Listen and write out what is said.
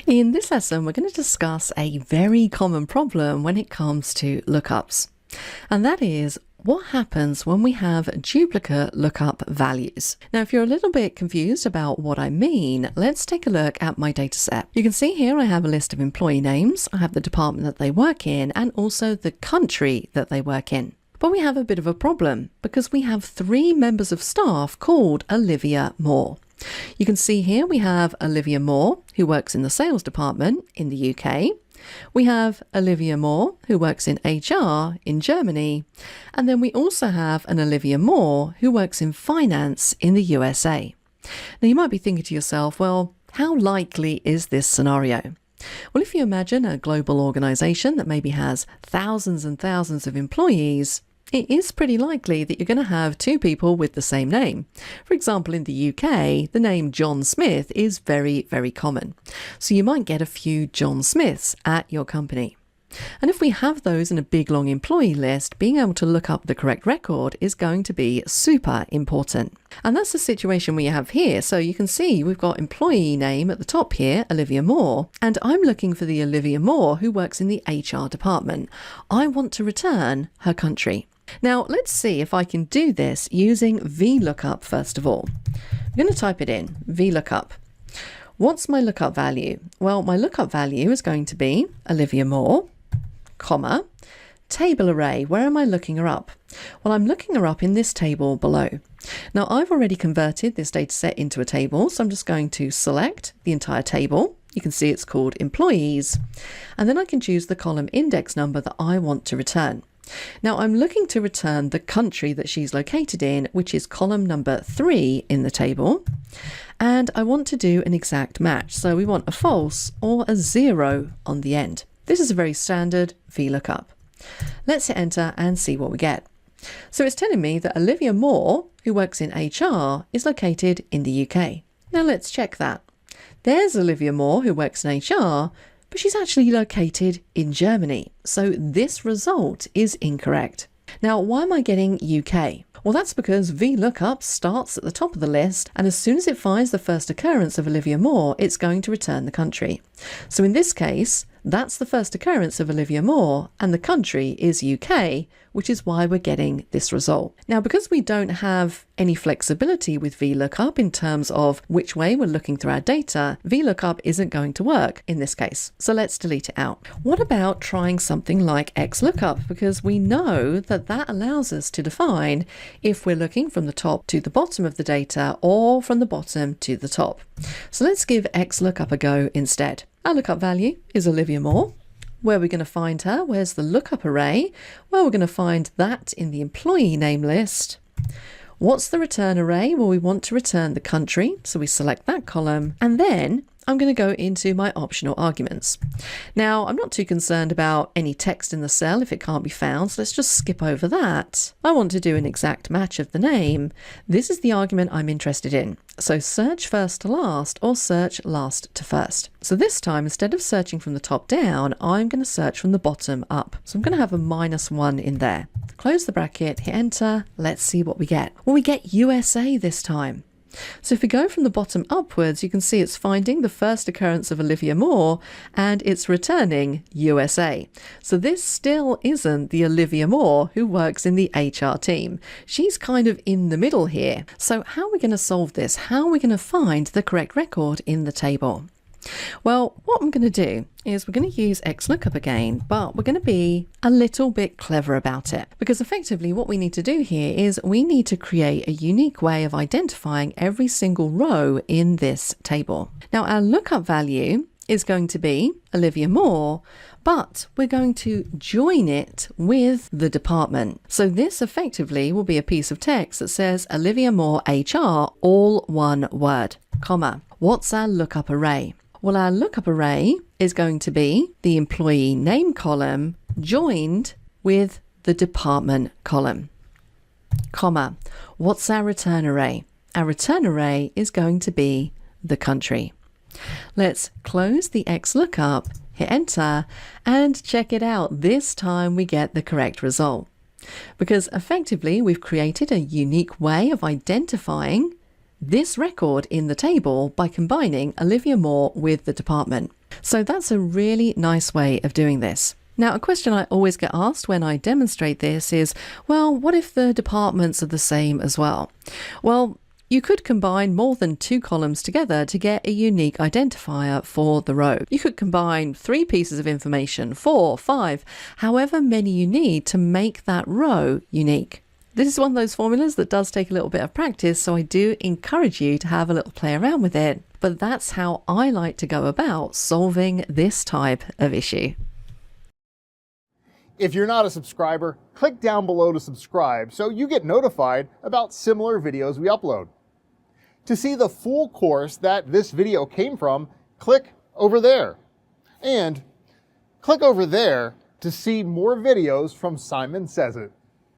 In this lesson, we're going to discuss a very common problem when it comes to lookups. And that is, what happens when we have duplicate lookup values? Now, if you're a little bit confused about what I mean, let's take a look at my data set. You can see here I have a list of employee names, I have the department that they work in, and also the country that they work in. But we have a bit of a problem because we have 3 members of staff called Olivia Moore. You can see here we have Olivia Moore, who works in the sales department in the UK. We have Olivia Moore, who works in HR in Germany. And then we also have an Olivia Moore, who works in finance in the USA. Now you might be thinking to yourself, well, how likely is this scenario? Well, if you imagine a global organization that maybe has thousands and thousands of employees, it is pretty likely that you're going to have 2 people with the same name. For example, in the UK, the name John Smith is very, very common. So you might get a few John Smiths at your company. And if we have those in a big long employee list, being able to look up the correct record is going to be super important. And that's the situation we have here. So you can see we've got employee name at the top here, Olivia Moore, and I'm looking for the Olivia Moore who works in the HR department. I want to return her country. Now, let's see if I can do this using VLOOKUP first of all. I'm going to type it in, VLOOKUP. What's my lookup value? Well, my lookup value is going to be Olivia Moore, comma, table array. Where am I looking her up? Well, I'm looking her up in this table below. Now, I've already converted this data set into a table, so I'm just going to select the entire table. You can see it's called employees, and then I can choose the column index number that I want to return. Now I'm looking to return the country that she's located in, which is column number 3 in the table. And I want to do an exact match. So we want a false or a 0 on the end. This is a very standard VLOOKUP. Let's hit enter and see what we get. So it's telling me that Olivia Moore, who works in HR, is located in the UK. Now let's check that. There's Olivia Moore, who works in HR, but she's actually located in Germany. So this result is incorrect. Now, why am I getting UK? Well, that's because VLOOKUP starts at the top of the list, and as soon as it finds the first occurrence of Olivia Moore, it's going to return the country. So in this case, that's the first occurrence of Olivia Moore, and the country is UK, which is why we're getting this result. Now, because we don't have any flexibility with VLOOKUP in terms of which way we're looking through our data, VLOOKUP isn't going to work in this case. So let's delete it out. What about trying something like XLOOKUP? Because we know that that allows us to define if we're looking from the top to the bottom of the data or from the bottom to the top. So let's give XLOOKUP a go instead. Our lookup value is Olivia Moore. Where are we going to find her? Where's the lookup array? Well, we're going to find that in the employee name list. What's the return array? Well, we want to return the country, so we select that column, and then I'm going to go into my optional arguments. Now, I'm not too concerned about any text in the cell if it can't be found, so let's just skip over that. I want to do an exact match of the name. This is the argument I'm interested in. So search first to last or search last to first. So this time, instead of searching from the top down, I'm going to search from the bottom up. So I'm going to have a -1 in there. Close the bracket, hit enter. Let's see what we get. Well, we get USA this time. So if we go from the bottom upwards, you can see it's finding the first occurrence of Olivia Moore and it's returning USA. So this still isn't the Olivia Moore who works in the HR team. She's kind of in the middle here. So how are we going to solve this? How are we going to find the correct record in the table? Well, what I'm going to do is we're going to use XLOOKUP again, but we're going to be a little bit clever about it, because effectively what we need to do here is we need to create a unique way of identifying every single row in this table. Now, our lookup value is going to be Olivia Moore, but we're going to join it with the department. So this effectively will be a piece of text that says Olivia Moore HR, all one word, comma. What's our lookup array? Well, our lookup array is going to be the employee name column joined with the department column, comma. What's our return array? Our return array is going to be the country. Let's close the XLOOKUP, hit enter, and check it out. This time we get the correct result, because effectively we've created a unique way of identifying this record in the table by combining Olivia Moore with the department. So that's a really nice way of doing this. Now, a question I always get asked when I demonstrate this is, well, what if the departments are the same as well? Well, you could combine more than 2 columns together to get a unique identifier for the row. You could combine 3 pieces of information, 4, 5, however many you need to make that row unique. This is one of those formulas that does take a little bit of practice, so I do encourage you to have a little play around with it. But that's how I like to go about solving this type of issue. If you're not a subscriber, click down below to subscribe so you get notified about similar videos we upload. To see the full course that this video came from, click over there. And click over there to see more videos from Simon Says It.